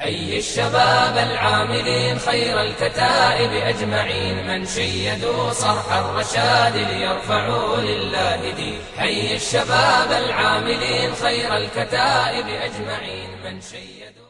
حي الشباب العاملين خير الكتائب أجمعين، من شيدوا صرح الرشاد ليرفعوا لله دين. حي الشباب العاملين خير الكتائب أجمعين، من شيدوا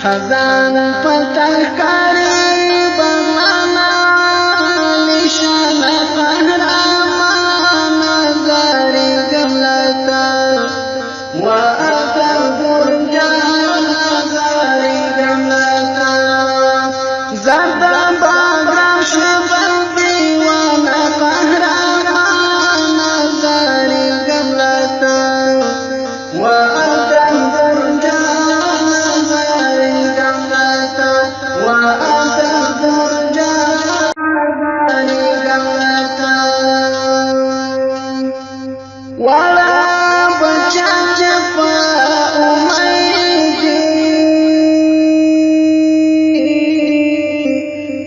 خزانة فتح قريب لنا لشان قهرمان زاري قبلتا وأتى البرجان زاري قبلتا زاد باقر شبابي وانا قهرمان زاري قبلتا وأتى البرجان زاري قبلتا وأتى البرجان زاري قبلتا ولا بجاج فأميدي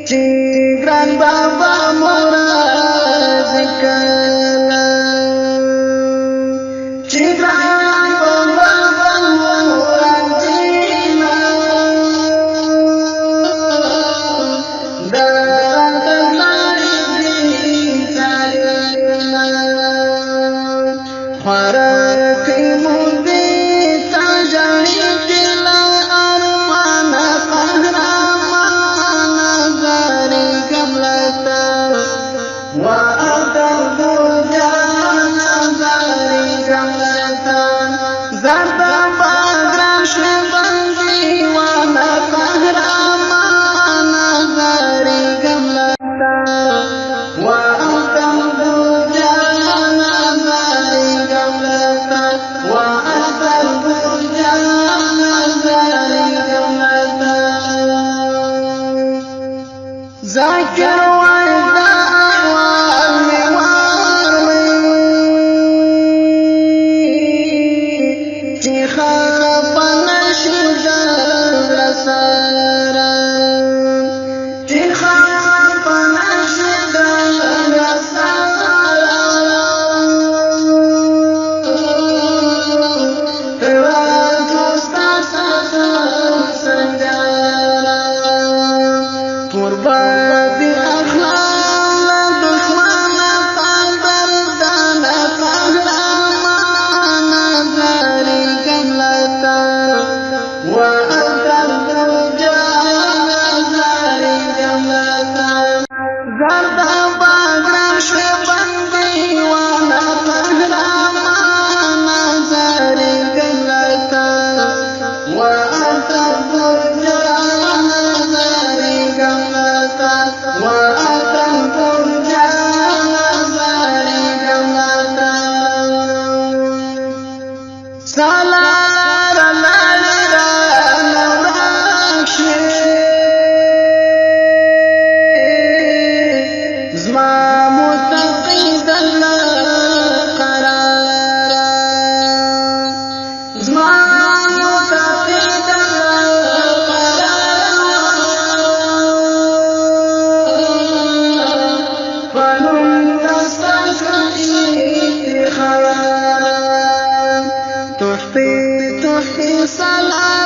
Tigran Baba Morazikala Tigran Baba Morazina Daratari Tarina Kharaki Mudi Tajani Dila Armana Qahramana Zari Gablata وأتى البرجان زاري قبلتا زاد باقر شبابي وانا قهرمان زاري قبلتا وأتى البرجان زاري قبلتا وأتى البرجان زاري قبلتا ذاكر وإذا زرد باگرش بندی وانا قهرمان زاری گلتا وأتى الفرجان زاری گلتا وأتى الفرجان زاری گلتا سالار لالرا نوراشی زما متقید قرار زما متقید قرار فنم تستشفي خيار تحفي صلاة